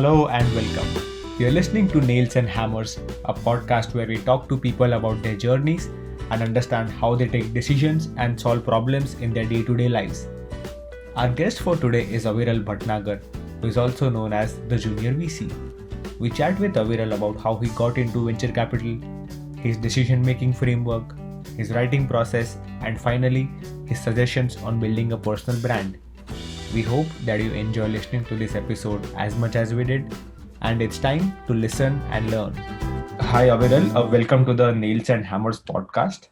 Hello and welcome. You're listening to Nails and Hammers, a podcast where we talk to people about their journeys and understand how they take decisions and solve problems in their day to day lives. Our guest for today is Aviral Bhatnagar, who is also known as the Junior VC. We chat with Aviral about how he got into venture capital, his decision making framework, his writing process, and finally, his suggestions on building a personal brand. We hope that you enjoy listening to this episode as much as we did, and it's time to listen and learn. Hi, Aviral. Welcome to the Nails and Hammers podcast.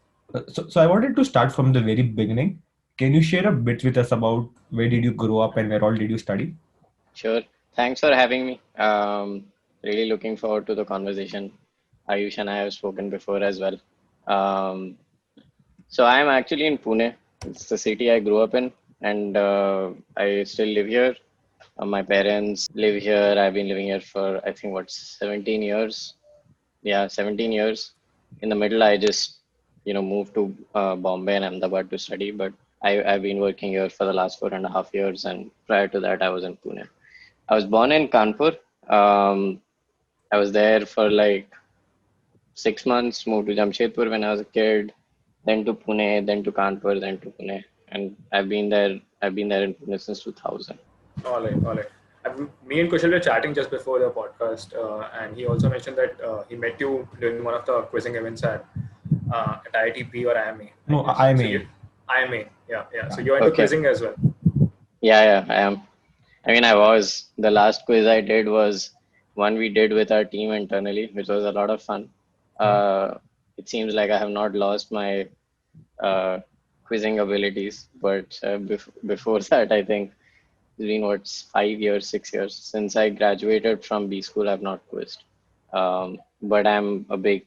So I wanted to start from the very beginning. Can you share a bit with us about where did you grow up and where all did you study? Sure. Thanks for having me. Really looking forward to the conversation. Ayush and I have spoken before as well. Um, so I'm actually in Pune. It's the city I grew up in, and I still live here. My parents live here. I've been living here for I think what 17 years. Yeah, 17 years. In the middle, I just moved to Bombay and Ahmedabad to study, but I've been working here for the last 4.5 years, and prior to that, I was in Pune. I was born in Kanpur. Um, I was there for like 6 months, moved to Jamshedpur when I was a kid, then to Pune, then to Kanpur, then to Pune. And I've been there in Pune since 2000. All right, all right. Me and Kushal were chatting just before the podcast, and he also mentioned that he met you during one of the quizzing events at IITP or IMA, I No, guess. I So may. you, IMA, yeah. So you're into Okay. quizzing as well. Yeah, I am. I mean, I was. The last quiz I did was one we did with our team internally, which was a lot of fun. Uh, it seems like I have not lost my uh, quizzing abilities, but before that, I think it's been what 5 years, 6 years since I graduated from B school. I've not quizzed, but I'm a big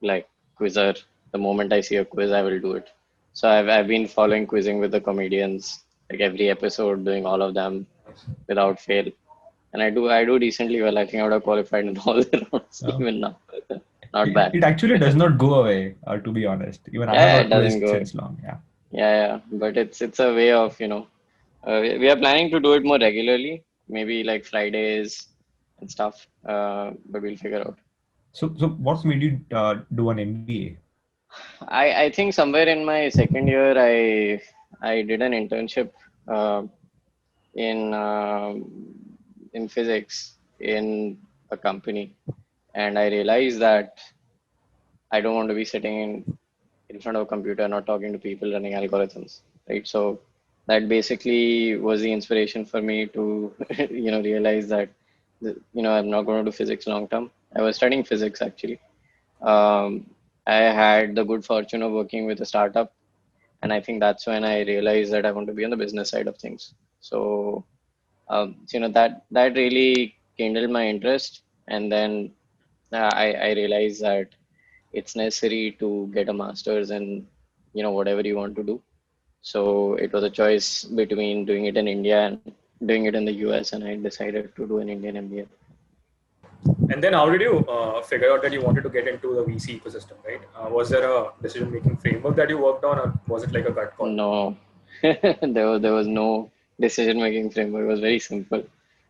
like quizzer. The moment I see a quiz, I will do it. So I've been following quizzing with the comedians, like every episode, doing all of them Nice. without fail. And I do decently well. I think I would have qualified in all the rounds Uh, even now. Not it, bad. it actually does not go away, to be honest. Even I have Yeah, it not doesn't quizzed go. since long. Yeah. Yeah. But it's a way of we are planning to do it more regularly, maybe like Fridays and stuff. But we'll figure out. So what made you do an MBA? I think somewhere in my second year, I did an internship uh, in physics in a company, and I realized that I don't want to be sitting in front of a computer, not talking to people, running algorithms, right? So that basically was the inspiration for me to, realize that, I'm not going to do physics long term. I was studying physics actually. Um, I had the good fortune of working with a startup, and I think that's when I realized that I want to be on the business side of things. So that really kindled my interest, and then I realized that it's necessary to get a master's in whatever you want to do. So it was a choice between doing it in India and doing it in the US, and I decided to do an Indian MBA. And then how did you figure out that you wanted to get into the VC ecosystem, right? Was there a decision-making framework that you worked on, or was it like a gut call? No, there was no decision making framework. It was very simple.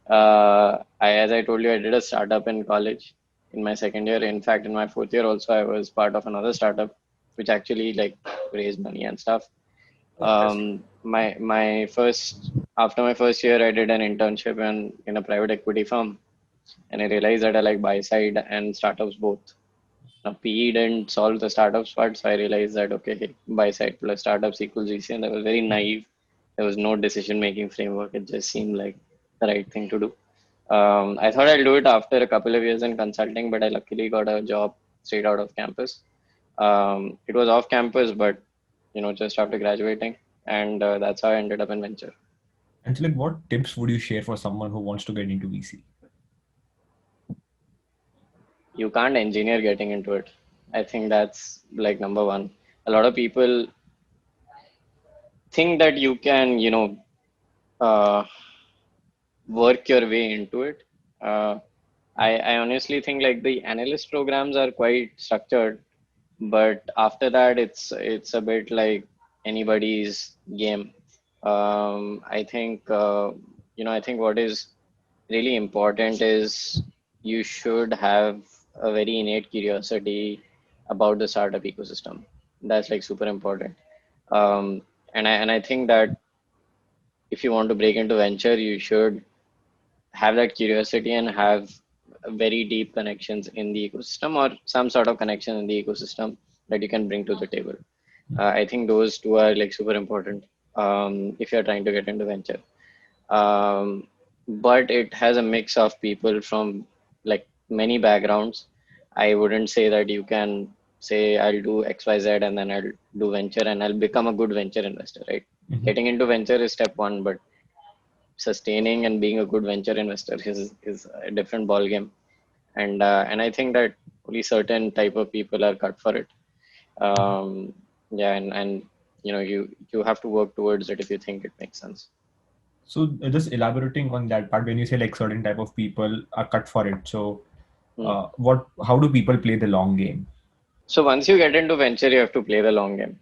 As I told you, I did a startup in college in my second year. In fact, in my fourth year also, I was part of another startup which actually like raised money and stuff. Oh, interesting. My first After my first year, I did an internship in a private equity firm, and I realized that I like buy side and startups both. Now PE didn't solve the startups part, so I realized that okay, hey, buy side plus startups equals VC, and I was very naive. There was no decision making framework. It just seemed like the right thing to do. I thought I'll do it after a couple of years in consulting, but I luckily got a job straight out of campus. It was off campus, but just after graduating, and that's how I ended up in venture. And so, like, what tips would you share for someone who wants to get into VC? You can't engineer getting into it. I think that's like number one. A lot of people think that you can, uh, work your way into it. Uh, I honestly think like the analyst programs are quite structured, but after that, it's a bit like anybody's game. I think I think what is really important is you should have a very innate curiosity about the startup ecosystem. That's like super important. And I think that if you want to break into venture, you should have that curiosity and have very deep connections in the ecosystem or some sort of connection in the ecosystem that you can bring to the table. I think those two are like super important if you're trying to get into venture. But it has a mix of people from like many backgrounds. I wouldn't say that you can say I'll do XYZ and then I'll do venture and I'll become a good venture investor, right? Mhm. Getting into venture is step one, but sustaining and being a good venture investor is a different ball game. And I think that only certain type of people are cut for it. Yeah, and you have to work towards it if you think it makes sense. So just elaborating on that part, when you say like certain type of people are cut for it, so Hmm. how do people play the long game? So once you get into venture, you have to play the long game.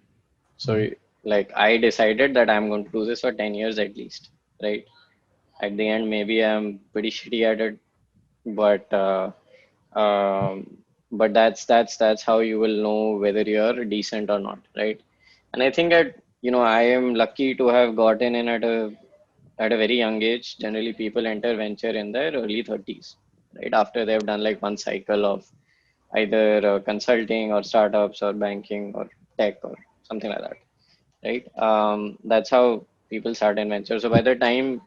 So Mhm. like I decided that I'm going to do this for 10 years at least, right? At the end, maybe I'm pretty shitty at it, but um, but that's how you will know whether you're decent or not, right? And I think that I am lucky to have gotten in at a very young age. Generally, people enter venture in their early 30s, right? After they've done like one cycle of either consulting or startups or banking or tech or something like that, right? That's how people start in venture. So by the time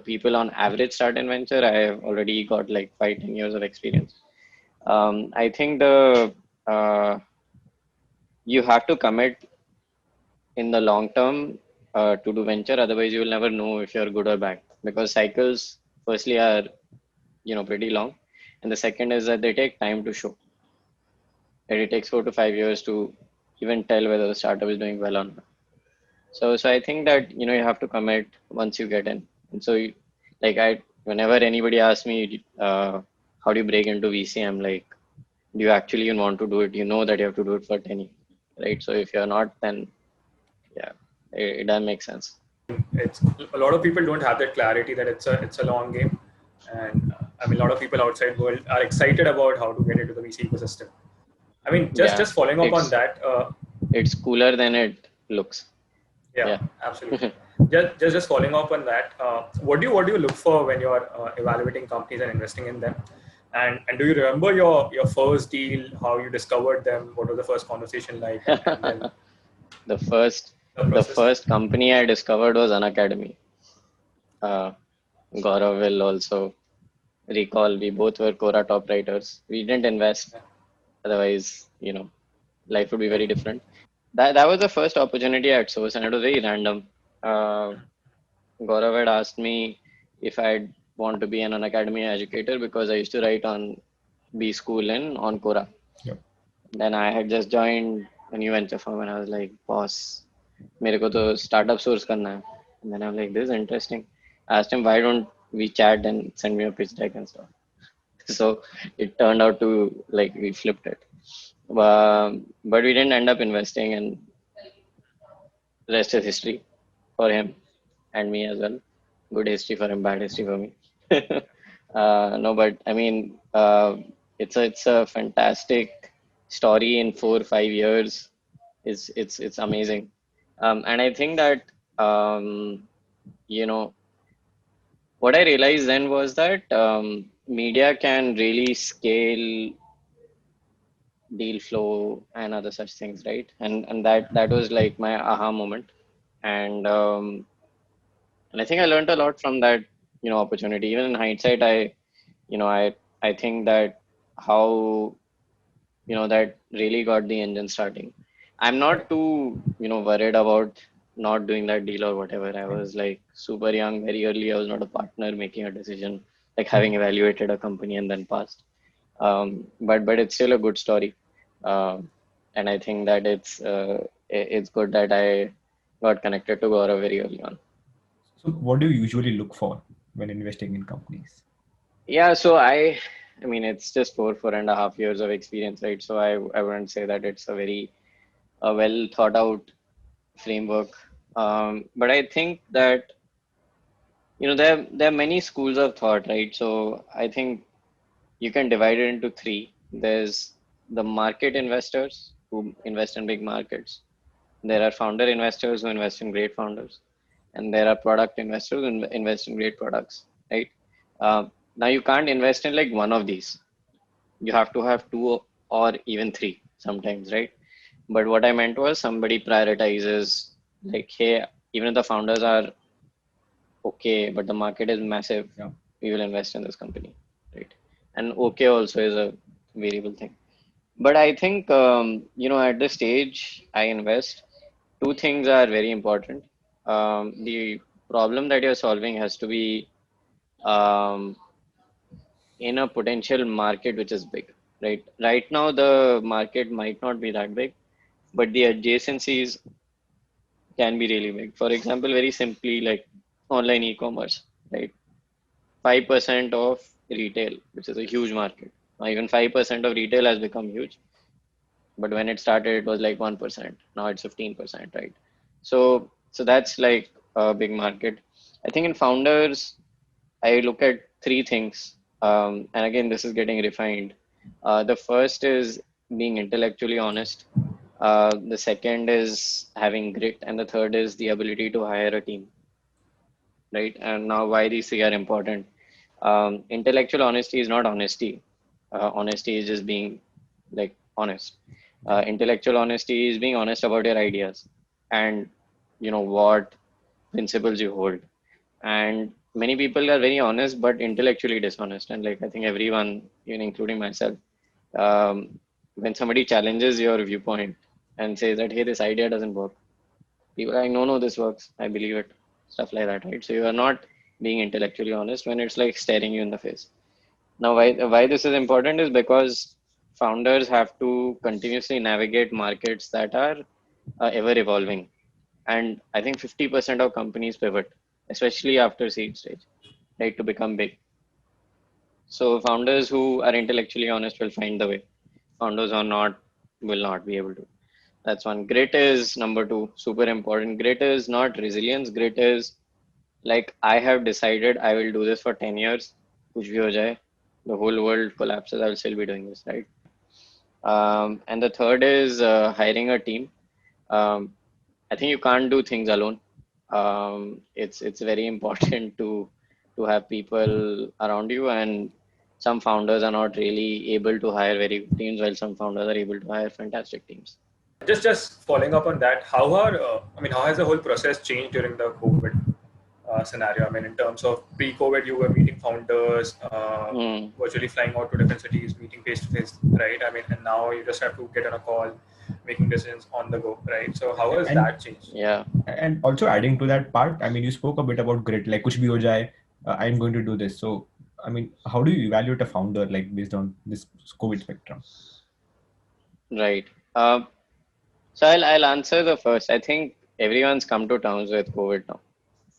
people on average start in venture, I have already got like 5-10 years of experience. I think the you have to commit in the long term to do venture. Otherwise, you will never know if you're good or bad because cycles, firstly, are pretty long, and the second is that they take time to show. And it takes 4 to 5 years to even tell whether the startup is doing well or not. So I think that you have to commit once you get in. And so whenever anybody asks me, how do you break into VC, I'm like, do you actually even want to do it? You know that you have to do it for 10 years, right? So if you're not, then yeah, it doesn't make sense. It's a lot of people don't have that clarity that it's a long game, and I mean a lot of people outside world are excited about how to get into the VC ecosystem. I mean, just Yeah, just following up on it's that, it's cooler than it looks. yeah, Yeah. absolutely. Just following up on that, what do you look for when you're evaluating companies and investing in them? And do you remember your first deal, how you discovered them, what was the first conversation like, and then the first the the process? first company I discovered was Unacademy. Uh, Gaurav will also recall we both were Quora top writers. We didn't invest, Yeah, otherwise, life would be very different. That was the first opportunity at Source, and it was very random. Uh, Gaurav had asked me if I'd want to be an Unacademy educator because I used to write on B School and on Quora. Yep. Then I had just joined a new venture firm, and I was like, boss, मेरे को तो startup source करना है. And then I'm like, this is interesting. I asked him, why don't we chat and send me a pitch deck and stuff. So it turned out to like we flipped it. But we didn't end up investing, and rest is history for him and me as well. Good history for him, bad history for me. No, but I mean, it's a fantastic story in 4 or 5 years. It's amazing, and I think that you know what I realized then was that media can really scale deal flow and other such things, right? And that was like my aha moment, and and I think I learned a lot from that opportunity. Even in hindsight, I think that how that really got the engine starting. I'm not too worried about not doing that deal or whatever. I was like super young, very early. I was not a partner making a decision, like having evaluated a company and then passed. But it's still a good story, and I think that it's good that I got connected to Gaurav very early on. So what do you usually look for when investing in companies? Yeah, so I mean, it's just 4.5 years of experience, right? So I wouldn't say that it's a well thought out framework. But I think that there are many schools of thought, right? So I think you can divide it into three. There's the market investors who invest in big markets. There are founder investors who invest in great founders, and there are product investors who invest in great products, right? Now you can't invest in like one of these. You have to have two or even three sometimes, right? But what I meant was somebody prioritizes like, hey, even if the founders are okay, but the market is massive, Yeah. we will invest in this company, right? And okay also is a variable thing. But I think, at this stage I invest, two things are very important. The problem that you're solving has to be um, in a potential market which is big, right? Right now, the market might not be that big, but the adjacencies can be really big. For example, very simply, like online e-commerce, right? 5% of retail, which is a huge market. Now, even 5% of retail has become huge, but when it started, it was like 1%. Now it's 15%, right? So that's like a big market. I think in founders, I look at three things. And again, this is getting refined. The first is being intellectually honest. The second is having grit, and the third is the ability to hire a team, right? And now, why these three are important? Intellectual honesty is not honesty. Honesty is just being like honest. Intellectual honesty is being honest about your ideas and what principles you hold. And many people are very honest but intellectually dishonest. And like I think everyone, even including myself, when somebody challenges your viewpoint and says that, hey, this idea doesn't work, people are like, no, this works, I believe it, stuff like that, right? So you are not being intellectually honest when it's like staring you in the face. Now, why this is important is because founders have to continuously navigate markets that are ever evolving. And I think 50% of companies pivot, especially after seed stage, right, to become big. So founders who are intellectually honest will find the way. Founders who are not will not be able to. That's one. Grit is number two, super important. Grit is not resilience. Grit is like, I have decided I will do this for 10 years. Kuch bhi ho jaye, the whole world collapses, I will still be doing this, right? And the third is hiring a team. Um, I think you can't do things alone. It's very important to have people around you, and some founders are not really able to hire very good teams, while some founders are able to hire fantastic teams. Just following up on that, how has the whole process changed during the COVID scenario? I mean, in terms of pre-COVID, you were meeting founders, Hmm. virtually flying out to different cities, meeting face to face, right? I mean, and now you just have to get on a call, making decisions on the go, right? So how has And that changed? Yeah. and also adding to that part, I mean, you spoke a bit about grit, like kuch bhi ho jaye, I'm going to do this. So, I mean, how do you evaluate a founder like based on this COVID spectrum? Right. So I'll answer the first. I think everyone's come to terms with COVID now,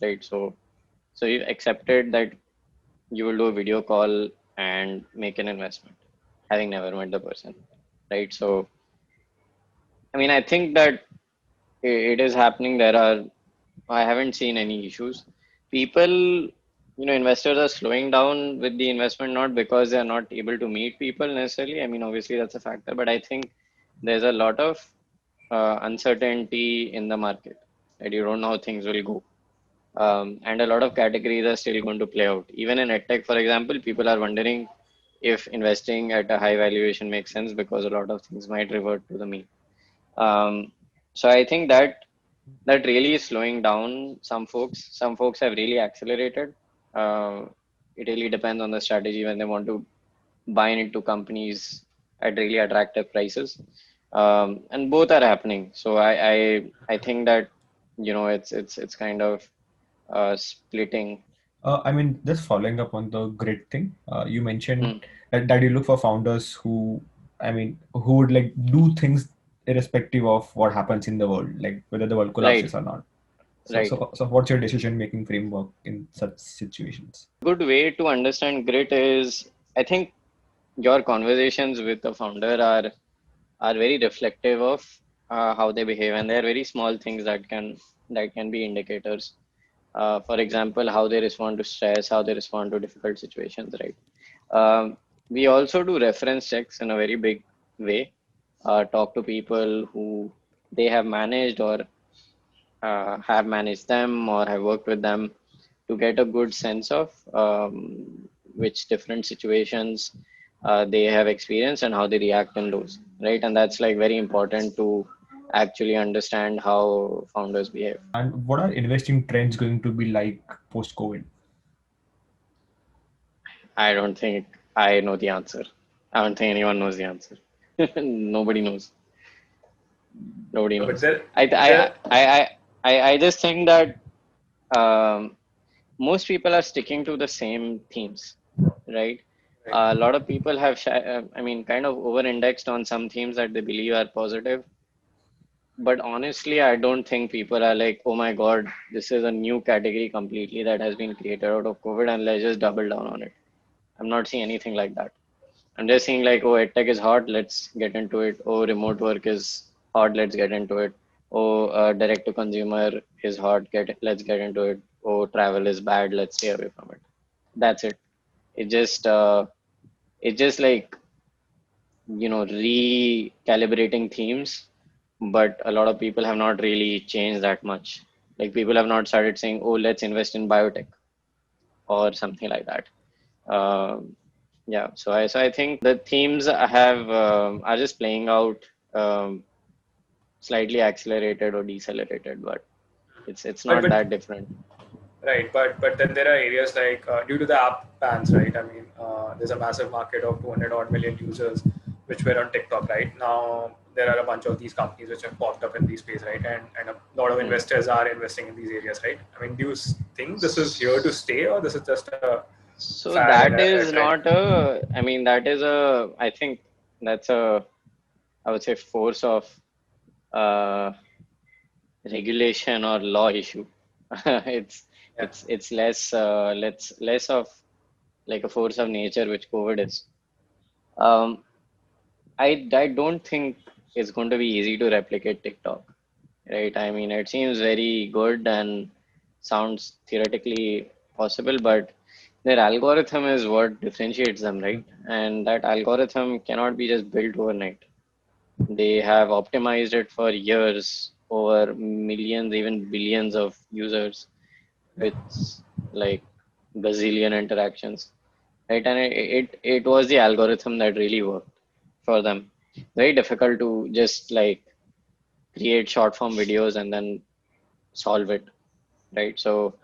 right? So you accepted that you will do a video call and make an investment, having never met the person, right? So I mean, I think that it is happening. I haven't seen any issues. People, investors are slowing down with the investment, not because they are not able to meet people necessarily. I mean, obviously that's a factor, but I think there's a lot of uncertainty in the market, that you don't know how things will go. And a lot of categories are still going to play out. Even in edtech, for example, people are wondering if investing at a high valuation makes sense, because a lot of things might revert to the mean. So I think that really is slowing down some folks. Some folks have really accelerated. Uh, it really depends on the strategy when they want to buy into companies at really attractive prices. And both are happening. So I think that it's kind of splitting. I mean, just following up on the grit thing, you Hmm. mentioned that you look for founders who, I mean, who would like do things irrespective of what happens in the world, like whether the world collapses Right, or not. So, right. so, so what's your decision-making framework in such situations? Good way to understand grit is, I think your conversations with the founder are very reflective of how they behave, and there are very small things that can be indicators. For example, how they respond to stress, how they respond to difficult situations, right? We also do reference checks in a very big way. Talk to people who they have managed or have managed them or have worked with them to get a good sense of which different situations they have experienced and how they react in those, right? And that's like very important to actually understand how founders behave. And what are investing trends going to be like post-COVID? I don't think I know the answer. I don't think anyone knows the answer. Nobody knows. Nobody But knows. there, I there, I I I I just think that most people are sticking to the same themes, right? right, A lot of people have, I mean, kind of over-indexed on some themes that they believe are positive. But honestly, I don't think people are like, oh my God, this is a new category completely that has been created out of COVID and let's just double down on it. I'm not seeing anything like that. I'm just seeing like, oh, edtech is hot, let's get into it. Oh, remote work is hot, let's get into it. Oh, direct to consumer is hot, let's get into it. Oh, travel is bad, let's stay away from it. That's it. It just like, recalibrating themes, but a lot of people have not really changed that much. Like people have not started saying, oh, let's invest in biotech or something like that. Um, yeah, so I think the themes are just playing out um, slightly accelerated or decelerated, but it's but not that different. right, but then there are areas like due to the app bans, right? I mean, there's a massive market of 200 odd million users which were on TikTok, right? Now there are a bunch of these companies which have popped up in these space, right? And a lot of Hmm. investors are investing in these areas, right? I mean, do you think this is here to stay, or this is just a So fad and that a is trend? not a, I mean, that is a, I think that's a, I would say force of uh, regulation or law issue. it's Yeah, it's less of like a force of nature, which COVID is. Um, I don't think it's going to be easy to replicate TikTok, right? I mean, it seems very good and sounds theoretically possible, but their algorithm is what differentiates them, right? And that algorithm cannot be just built overnight. They have optimized it for years over millions, even billions of users yeah. with like gazillion interactions, right? And it was the algorithm that really worked for them. Very difficult to just like create short form videos and then solve it, right? So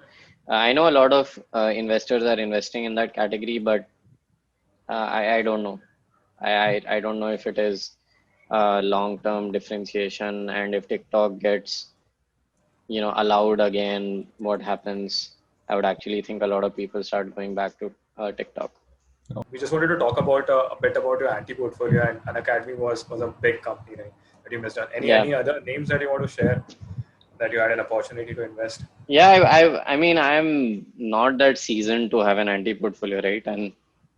I know a lot of investors are investing in that category, but I don't know. I don't know if it is long term differentiation, and if TikTok gets allowed again, what happens? I would actually think a lot of people start going back to TikTok. We just wanted to talk about a bit about your anti-portfolio, and Unacademy was a big company, right? That you missed on. Yeah. Any other names that you want to share that you had an opportunity to invest? Yeah, I mean, I'm not that seasoned to have an anti portfolio, right? And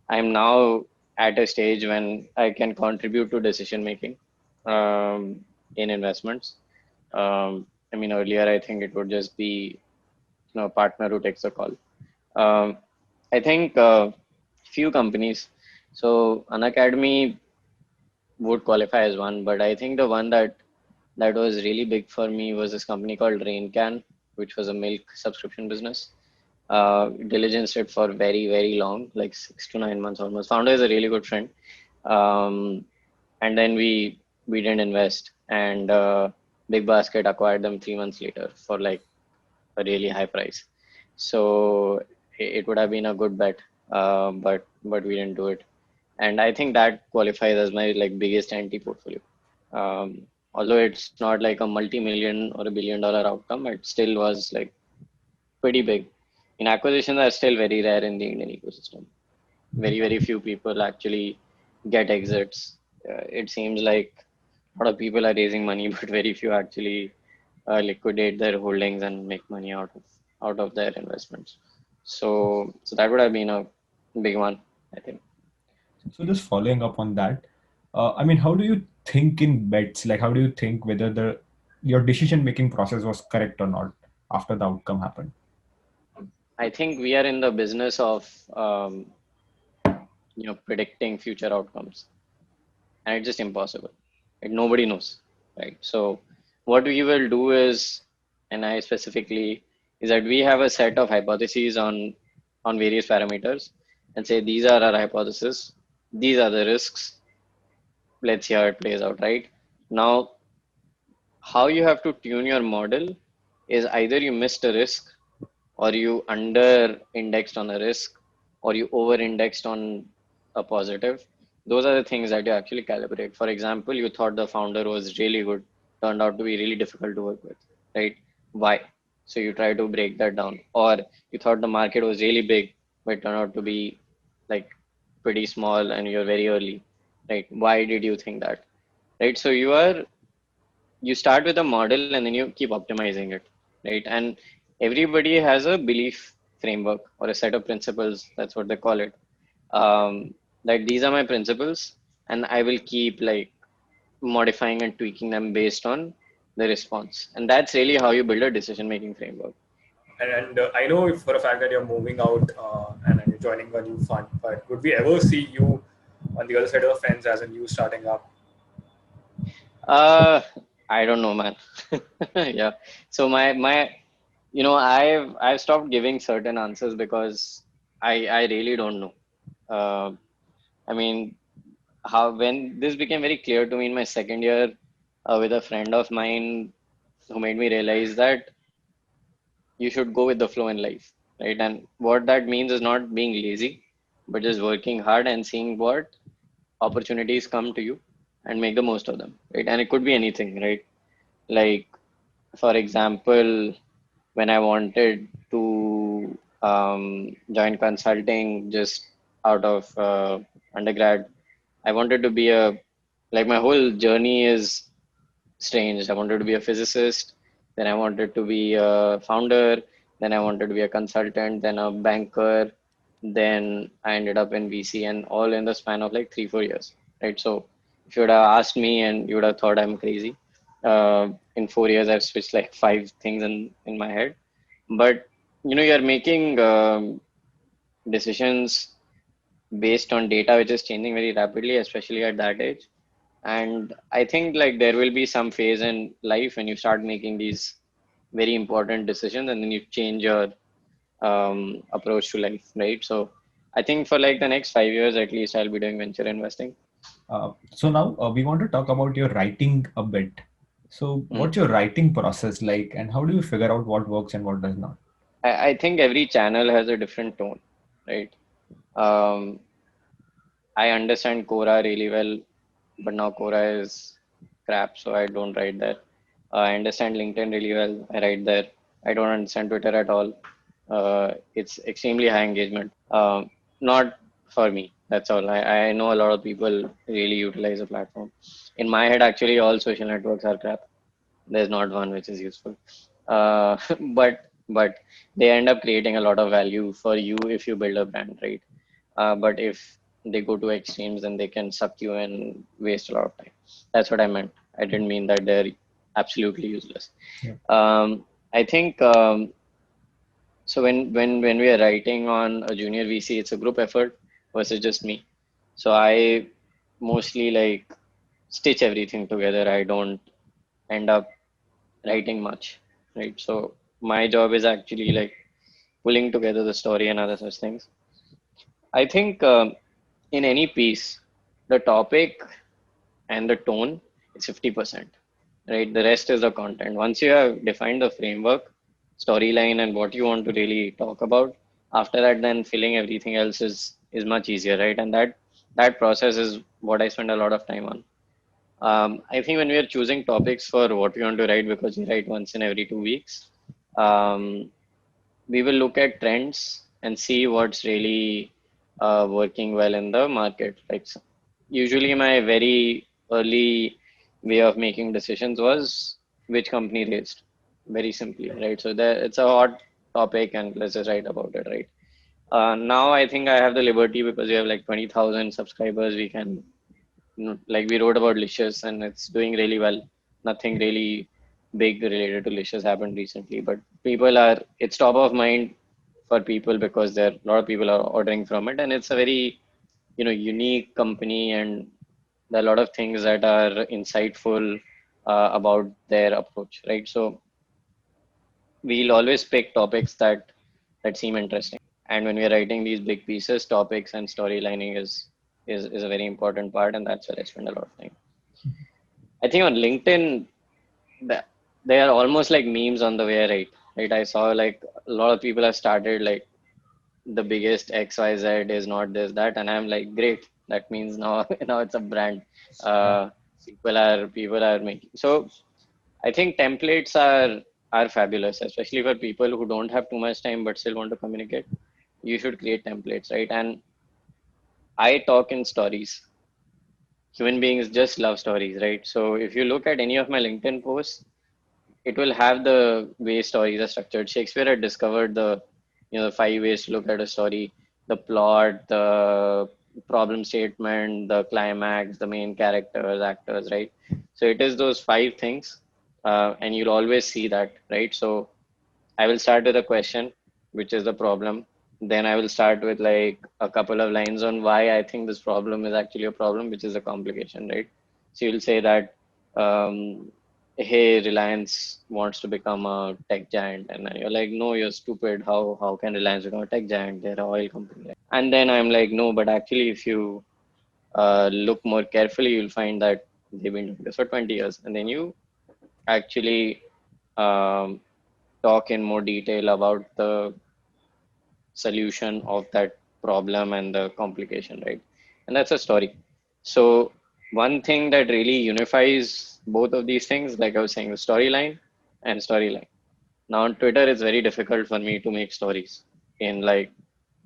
I'm now at a stage when I can contribute to decision making in investments. I mean, earlier I think it would just be a partner who takes the call. Um, I think few companies. So Unacademy would qualify as one, but I think the one that was really big for me was this company called RainCan, which was a milk subscription business. Diligenced it for very, very long, like 6 to 9 months almost. Founder is a really good friend. Um, and then we didn't invest, and Big Basket acquired them 3 months later for like a really high price. So it would have been a good bet, but we didn't do it. And I think that qualifies as my like biggest anti portfolio. Although it's not like a multi-million or $1 billion outcome, it still was like pretty big. In acquisitions are still very rare in the Indian ecosystem. Very, very few people actually get exits. It seems like a lot of people are raising money, but very few actually liquidate their holdings and make money out of their investments. So that would have been a big one, I think. So just following up on that, I mean, how do you think in bets? Like, how do you think whether your decision making process was correct or not after the outcome happened? I think we are in the business of predicting future outcomes, and it's just impossible. Right? Nobody knows, right? So what we will do is, and I specifically, is that we have a set of hypotheses on various parameters, and say these are our hypotheses, these are the risks. Let's see how it plays out, right? Now, how you have to tune your model is either you missed a risk, or you under indexed on a risk, or you over indexed on a positive. Those are the things that you actually calibrate. For example, you thought the founder was really good, turned out to be really difficult to work with, right? Why? So you try to break that down. Or you thought the market was really big, but turned out to be like pretty small and you're very early, right? Why did you think that? Right? So you start with a model and then you keep optimizing it, right? And everybody has a belief framework or a set of principles. That's what they call it. Like these are my principles, and I will keep like modifying and tweaking them based on the response. And that's really how you build a decision making framework. And I know for a fact that you're moving out and you're joining a new fund, but would we ever see you on the other side of the fence as a new starting up? Uh, I don't know, man. Yeah. So I've stopped giving certain answers because I really don't know. Uh, I mean, how when this became very clear to me in my second year with a friend of mine who made me realize that you should go with the flow in life, right? And what that means is not being lazy, but just working hard and seeing what opportunities come to you and make the most of them, right? And it could be anything, right? Like, for example, when I wanted to join consulting just out of undergrad, I wanted to be like my whole journey is strange. I wanted to be a physicist, then I wanted to be a founder, then I wanted to be a consultant, then a banker, then I ended up in VC, and all in the span of like 3-4 years, right? So if you would have asked me and you would have thought I'm crazy, in 4 years I've switched like five things in my head. But you're making decisions based on data which is changing very rapidly, especially at that age. And I think like there will be some phase in life when you start making these very important decisions and then you change your approach to life, right? So I think for like the next 5 years at least, I'll be doing venture investing. So now we want to talk about your writing a bit. So what's your writing process like, and how do you figure out what works and what does not? I think every channel has a different tone, right? Um, I understand Quora really well, but now Quora is crap, so I don't write there. I understand LinkedIn really well. I write there. I don't understand Twitter at all. It's extremely high engagement. Not for me. That's all. I know a lot of people really utilize the platform. In my head, actually, all social networks are crap. There's not one which is useful. Uh, but they end up creating a lot of value for you if you build a brand, right? But if they go to extremes, then they can suck you and waste a lot of time. That's what I meant. I didn't mean that they're absolutely useless. Yeah. I think so. When we are writing on a junior VC, it's a group effort versus just me. So I mostly like stitch everything together. I don't end up writing much, right? So my job is actually like pulling together the story and other such things. I think in any piece, the topic and the tone is 50%, right? The rest is the content. Once you have defined the framework, storyline, and what you want to really talk about, after that, then filling everything else is much easier, right? And that process is what I spend a lot of time on. I think when we are choosing topics for what we want to write, because we write once in every 2 weeks, um, we will look at trends and see what's really working well in the market. Like usually my very early way of making decisions was which company raised, very simply, right? So there, it's a hot topic and let's just write about it, right? Now I think I have the liberty because we have like 20,000 subscribers. We can, like we wrote about Licious and it's doing really well. Nothing really big related to Licious happened recently, but people are, it's top of mind for people because there a lot of people are ordering from it, and it's a very unique company, and there are a lot of things that are insightful about their approach, right? So we'll always pick topics that seem interesting, and when we're writing these big pieces, topics and storylining is a very important part, and that's where I spend a lot of time. I think on LinkedIn, they are almost like memes on the way I write, right? I saw like a lot of people have started like the biggest XYZ is not this, that, and I'm like, great. That means now now it's a brand. Uh, people are making. So I think templates are fabulous, especially for people who don't have too much time but still want to communicate. You should create templates, right? And I talk in stories. Human beings just love stories, right? So if you look at any of my LinkedIn posts, it will have the way stories are structured. Shakespeare had discovered the 5 ways to look at a story: the plot, the problem statement, the climax, the main characters, actors, right? So it is those 5 things, and you'll always see that, right? So I will start with a question, which is the problem. Then I will start with like a couple of lines on why I think this problem is actually a problem, which is a complication, right? So you'll say that, um, hey, Reliance wants to become a tech giant, and then you're like, no, you're stupid. How can Reliance become a tech giant? They're an oil company. Right? And then I'm like, no, but actually, if you look more carefully, you'll find that they've been doing this for 20 years, and then you actually um, talk in more detail about the solution of that problem and the complication, right? And that's a story. So one thing that really unifies both of these things, like I was saying, the storyline and storyline. Now on Twitter, it's very difficult for me to make stories in like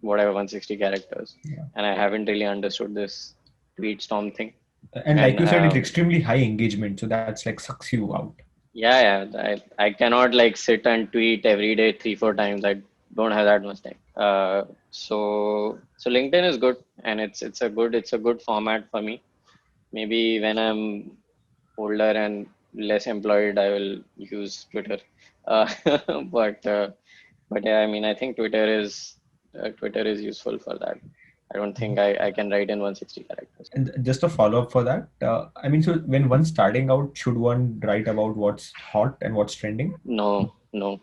whatever 160 characters, Yeah. and I haven't really understood this tweet storm thing. And like And you said, it's extremely high engagement, so that's like sucks you out. I cannot like sit and tweet every day 3 4 times. I don't have that much time. So LinkedIn is good, and it's a good format for me. Maybe when I'm older and less employed, I will use Twitter. Uh, but uh, but yeah, I mean, I think Twitter is useful for that. I don't think I can write in 160 characters. And just a follow up for that, I mean, so when one's starting out, should one write about what's hot and what's trending? No, no.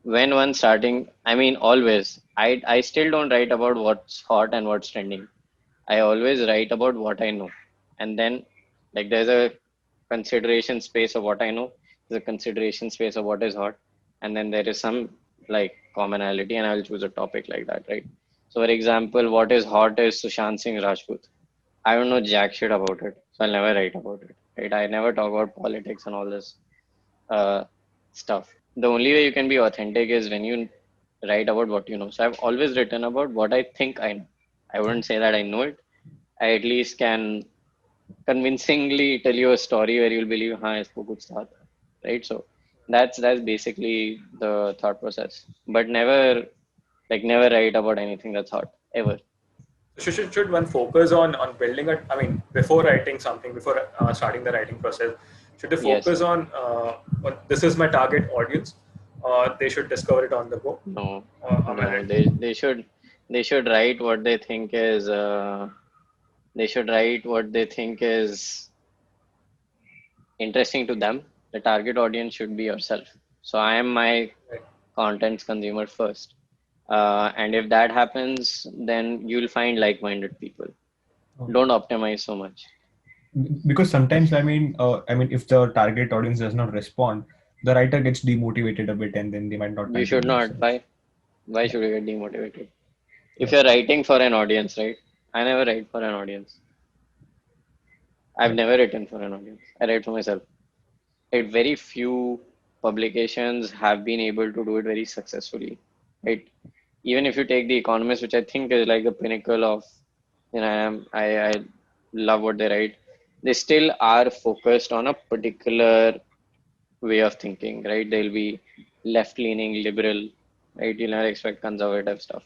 When one starting, I mean, always. I still don't write about what's hot and what's trending. I always write about what I know, and then like there's a consideration space of what I know, there's a consideration space of what is hot, and then there is some like commonality, and I'll choose a topic like that, right? So for example, what is hot is Sushant Singh Rajput. I don't know jack shit about it, so I'll never write about it, right? I never talk about politics and all this uh, stuff. The only way you can be authentic is when you write about what you know. So I've always written about what I think I know. I wouldn't say that I know it. I at least can convincingly tell you a story where you'll believe, हाँ इसको कुछ था, right? So that's basically the thought process. But never write about anything that's hot ever. Should one focus on building a, I mean, before writing something, before starting the writing process, should they Yes. focus on this is my target audience, or they should discover it on the go? No. Am I No. right? They should write what they think is. They should write what they think is interesting to them. The target audience should be yourself. So I am my Right. contents consumer first. And if that happens, then you'll find like-minded people. Okay. Don't optimize so much. Because sometimes, I mean, if the target audience does not respond, the writer gets demotivated a bit, and then they might not You should continue. not. So, Why should you get demotivated? If yeah. you're writing for an audience, right? I never write for an audience. I've Right. never written for an audience. I write for myself. Very few publications have been able to do it very successfully, right? Even if you take The Economist, which I think is like the pinnacle of, I love what they write. They still are focused on a particular way of thinking, right? They'll be left-leaning, liberal, right? You'll never expect conservative stuff.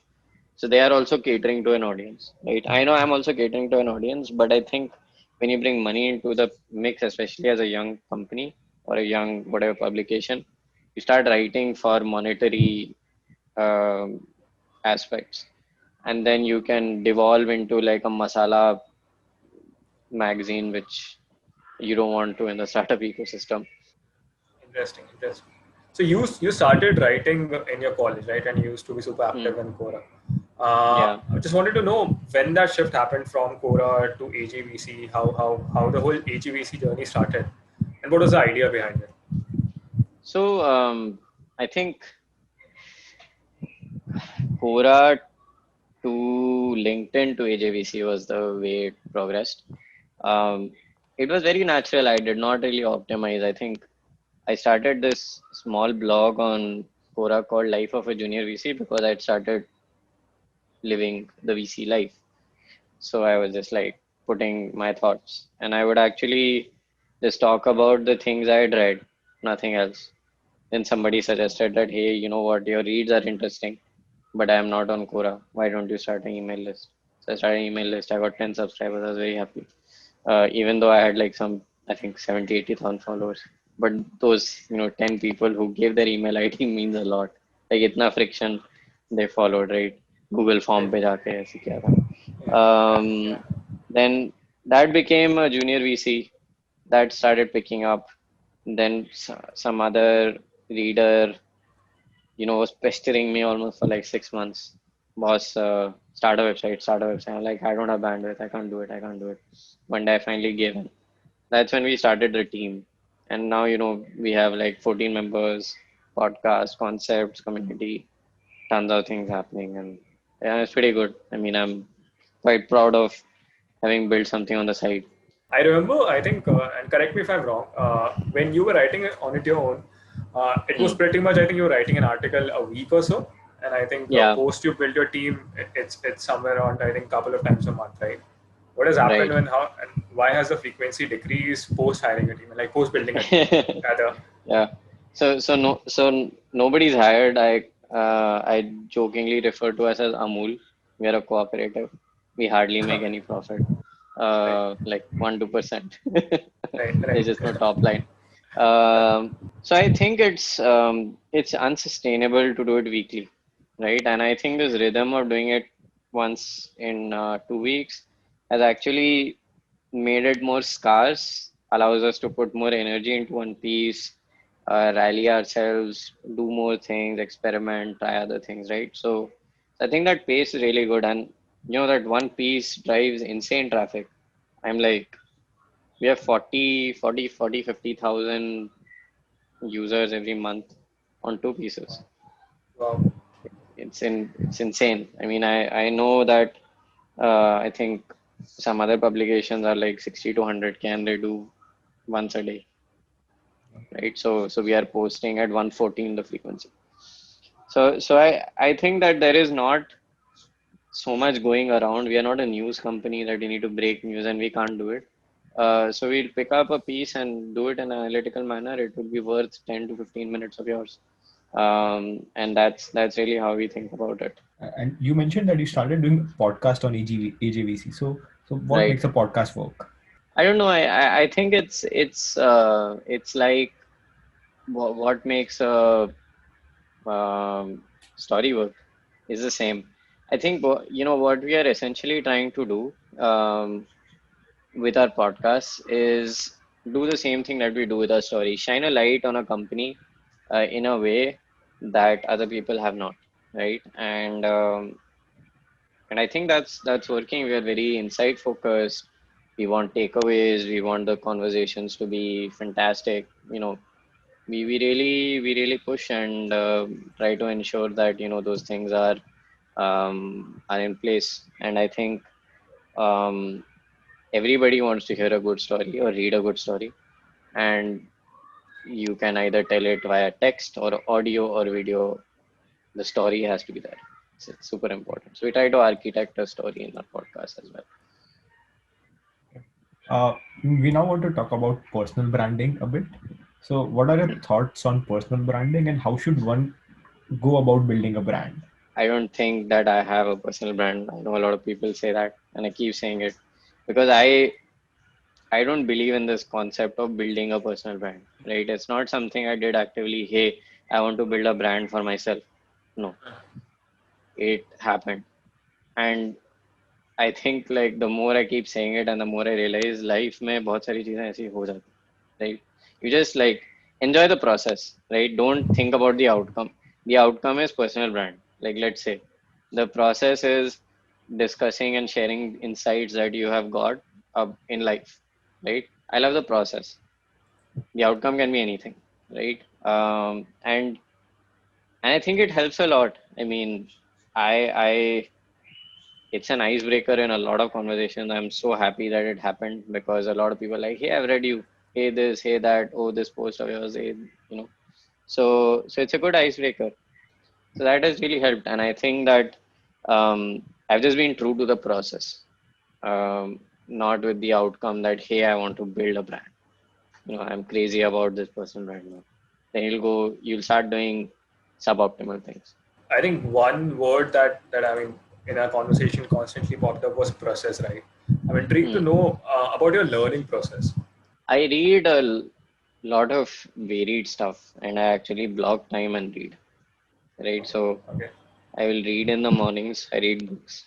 So they are also catering to an audience, right? I know I'm also catering to an audience, but I think when you bring money into the mix, especially as a young company or a young whatever publication, you start writing for monetary aspects, and then you can devolve into like a masala magazine, which you don't want to in the startup ecosystem. Interesting, interesting. So you started writing in your college, right? And you used to be super Hmm. active in Quora. Yeah. I just wanted to know when that shift happened from Quora to AGVC, how the whole AGVC journey started, and what was the idea behind it? So I think Quora to LinkedIn to AJVC was the way it progressed. Um, it was very natural. I did not really optimize. I think I started this small blog on Quora called Life of a Junior VC because I'd started living the VC life. So I was just like putting my thoughts, and I would actually just talk about the things I had read, nothing else. Then somebody suggested that, hey, you know what, your reads are interesting, but I am not on Quora. Why don't you start an email list? So I started an email list. I got 10 subscribers. I was very happy. Even though I had like some, I think 70, 80,000 followers. But those, 10 people who gave their email ID means a lot. Like itna friction they followed, right? Google form Right. पे जाके ऐसे किया था. Yeah. Then that became a junior VC that started picking up. Then some other reader, was pestering me almost for like 6 months. Boss, start a website. I'm like, I don't have bandwidth. I can't do it. I can't do it. One day I finally gave in. That's when we started the team. And now, we have like 14 members, podcast, concepts, community, tons of things happening. And yeah, it's pretty good. I mean, I'm quite proud of having built something on the side. I remember, I think, and correct me if I'm wrong, when you were writing it on it your own, it was Hmm. pretty much, I think you were writing an article a week or so. And I think Yeah, post you built your team, it's somewhere around, I think, couple of times a month, right? What has happened right. when, how, and why has the frequency decreased post hiring a team, like post building a team, rather? Yeah. So nobody's hired. I jokingly refer to us as Amul. We are a cooperative. We hardly make any profit. Right, Like 1-2%. right, There's right. just no top line. So I think it's unsustainable to do it weekly, right? And I think this rhythm of doing it once in 2 weeks has actually made it more scarce, allows us to put more energy into one piece, rally ourselves, do more things, experiment, try other things, right? So I think that pace is really good. And that one piece drives insane traffic. I'm like, we have 50,000 users every month on two pieces. Wow. It's insane. I mean, I know that I think some other publications are like 60 to 100 can they do once a day, right? So we are posting at 114 the frequency. So I think that there is not so much going around. We are not a news company that you need to break news and we can't do it. So we'll pick up a piece and do it in an analytical manner. It will be worth 10 to 15 minutes of yours. And that's really how we think about it. And you mentioned that you started doing podcast on AJVC. So what Right. makes a podcast work? I don't know. I think it's like what makes a story work is the same. I think what we are essentially trying to do with our podcast is do the same thing that we do with our story, shine a light on a company in a way that other people have not, right? And I think that's working. We are very insight focused. We want takeaways. We want the conversations to be fantastic. We really push and try to ensure that those things are in place. And I think um, everybody wants to hear a good story or read a good story, and you can either tell it via text or audio or video. The story has to be there. It's super important. So we try to architect a story in our podcast as well. We now want to talk about personal branding a bit. So, what are your thoughts on personal branding and how should one go about building a brand? I don't think that I have a personal brand. I know a lot of people say that, and I keep saying it because I don't believe in this concept of building a personal brand, right? It's not something I did actively. Hey, I want to build a brand for myself. No, it happened. And I think like the more I keep saying it and the more I realize life में बहुत सारी चीजें ऐसी हो जाती हैं, right? You just like enjoy the process, right? Don't think about the outcome. The outcome is personal brand. Like let's say the process is discussing and sharing insights that you have got in life, right? I love the process. The outcome can be anything, right? And I think it helps a lot. I mean, I it's an icebreaker in a lot of conversations. I'm so happy that it happened because a lot of people are like, hey, I've read you, hey this, hey that, oh this post of yours, hey, you know. So it's a good icebreaker. So that has really helped, and I think that I've just been true to the process, not with the outcome that hey, I want to build a brand. You know, I'm crazy about this person right now. Then you'll start doing suboptimal things. I think one word that I mean in our conversation constantly popped up was process, right? I'm intrigued to know about your learning process. I read a lot of varied stuff, and I actually block time and read. Right, so Okay. I will read in the mornings. I read books.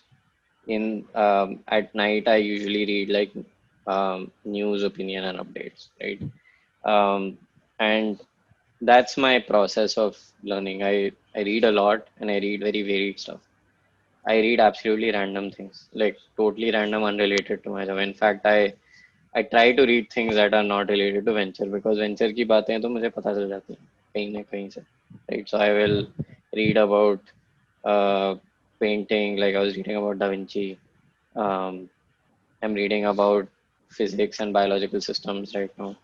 In at night, I usually read like news, opinion, and updates. Right, and that's my process of learning. I read a lot, and I read very varied stuff. I read absolutely random things, like totally random, unrelated to my job. In fact, I try to read things that are not related to venture because venture की बातें तो मुझे पता चल जाती हैं कहीं ना कहीं से, right? So I will read about painting, like I was reading about Da Vinci. Um, I'm reading about physics and biological systems right now.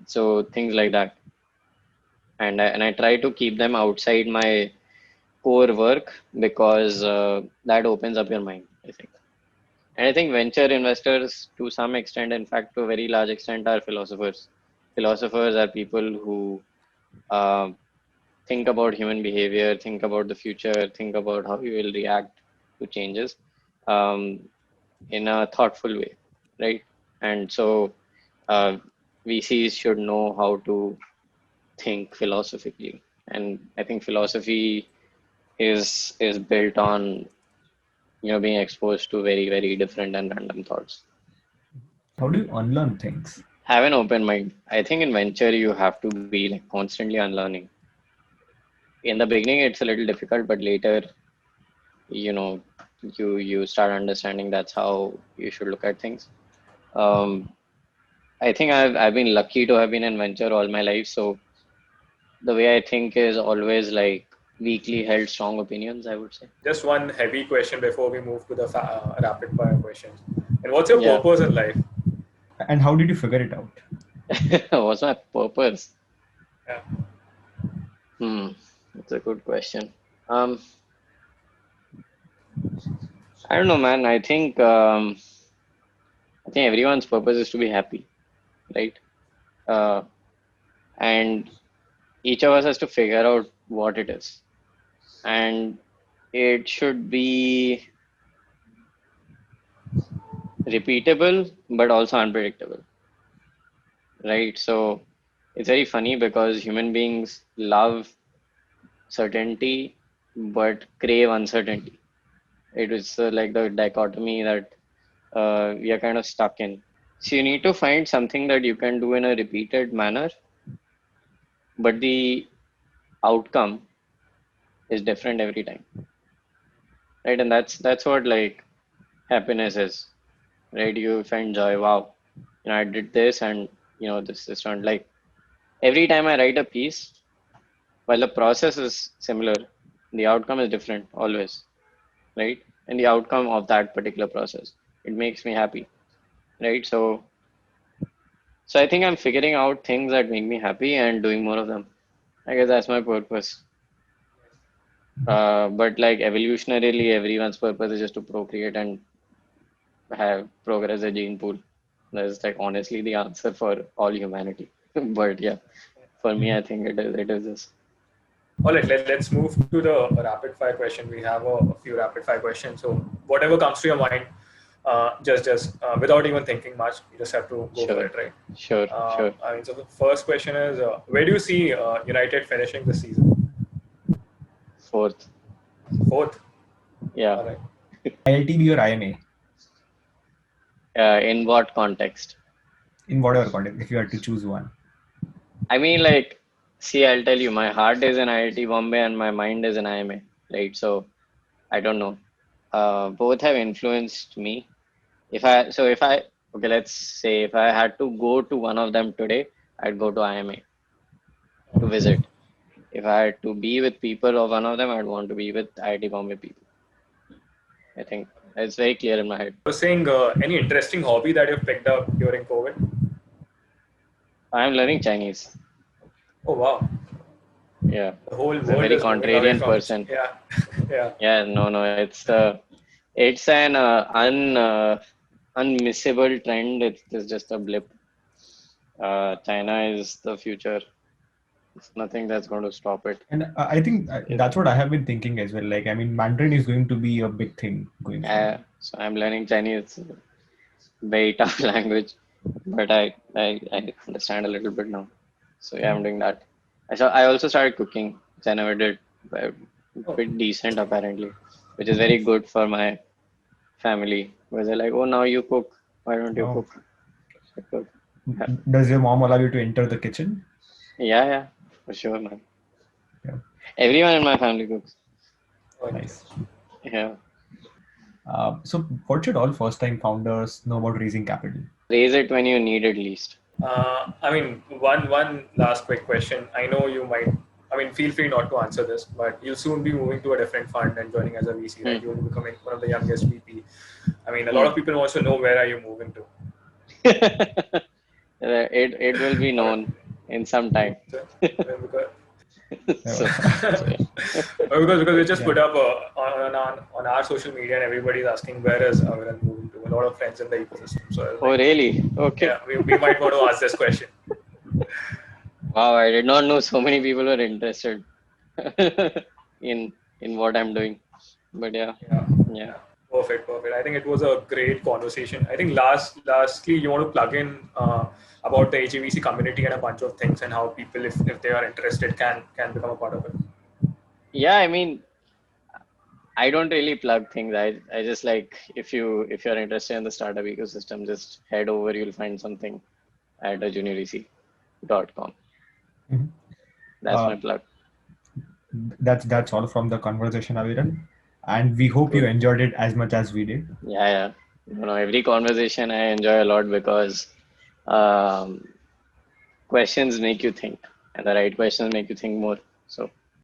So things like that, and I try to keep them outside my core work because that opens up your mind, I think. And I think venture investors, to some extent, in fact, to a very large extent, are philosophers. Philosophers are people who uh, think about human behavior, think about the future, think about how you will react to changes um, in a thoughtful way, right? And so uh, VCs should know how to think philosophically. And I think philosophy is built on being exposed to very very different and random thoughts. How do you unlearn things? Have an open mind. I think in venture you have to be like constantly unlearning. In the beginning it's a little difficult, but later you know you start understanding that's how you should look at things. um, I think I've been lucky to have been in venture all my life, so the way I think is always like weakly held strong opinions, I would say. Just one heavy question before we move to the rapid fire questions. And what's your Yeah. purpose in life? And how did you figure it out? What's my purpose? Yeah. That's a good question. um I don't know, man. I think everyone's purpose is to be happy, right? Uh, and each of us has to figure out what it is, and it should be repeatable but also unpredictable, right? So it's very funny because human beings love certainty but crave uncertainty. It is like the dichotomy that we are kind of stuck in. So you need to find something that you can do in a repeated manner, but the outcome is different every time, right? And that's what like happiness is, right? You find joy. Wow, I did this, and this not like every time I write a piece, while the process is similar, the outcome is different always, right? And the outcome of that particular process, it makes me happy, right? So I think I'm figuring out things that make me happy and doing more of them. I guess that's my purpose. But like evolutionarily, everyone's purpose is just to procreate and have progress a gene pool. That's like honestly the answer for all humanity. But yeah, for me, I think it is this. All right, let's move to the rapid fire question. We have a few rapid fire questions. So whatever comes to your mind, just without even thinking much, you just have to go for it, right? Sure. I mean, so the first question is, where do you see United finishing this season? Fourth. Fourth. Yeah. All right. IITB or IMA? In what context? In whatever context, if you had to choose one. I mean, like, see, I'll tell you, my heart is in IIT Bombay and my mind is in IMA, right? So I don't know. Both have influenced me. Okay, let's say if I had to go to one of them today, I'd go to IMA to visit. If I had to be with people of one of them, I'd want to be with IIT Bombay people. I think it's very clear in my head. I was saying, any interesting hobby that you picked up during COVID? I'm learning Chinese. Oh wow, Yeah, the whole it's a world very is moving away contrarian from it. person. Yeah, yeah. Yeah, no, it's an unmissable trend. It's just a blip. China is the future. It's nothing that's going to stop it. And I think that's what I have been thinking as well. Like, I mean, Mandarin is going to be a big thing going forward. So I'm learning Chinese. Very tough language, but I understand a little bit now. So yeah, I'm doing that. I also started cooking, which I never did, but a bit decent apparently, which is very good for my family. Where they're like, oh, now you cook. Why don't you Oh. cook? I cook. Does your mom allow you to enter the kitchen? Yeah, for sure, man. Yeah. Everyone in my family cooks. Nice. Yeah. So, what should all first-time founders know about raising capital? Raise it when you need it least. I mean, one last quick question. I know you might. I mean, feel free not to answer this, but you'll soon be moving to a different fund and joining as a VC, right? You'll be becoming one of the youngest VP. I mean, a lot of people want to know where are you moving to. It will be known in some time. Because we just put up on our social media and everybody's asking where is Aviran moving to. A lot of friends in the ecosystem. So Oh, really? Okay. yeah, we might want to ask this question. Wow, I did not know so many people were interested in what I'm doing. But yeah. Perfect. I think it was a great conversation. I think lastly, you want to plug in about the HEVC community and a bunch of things and how people, if they are interested, can become a part of it. Yeah, I mean, I don't really plug things. I just like if you're interested in the startup ecosystem, just head over. You'll find something at ajuniorec.com. Mm-hmm. That's my plug. That's all from the conversation, Aviran. And we hope you enjoyed it as much as we did. Yeah. Every conversation I enjoy a lot because questions make you think, and the right questions make you think more. So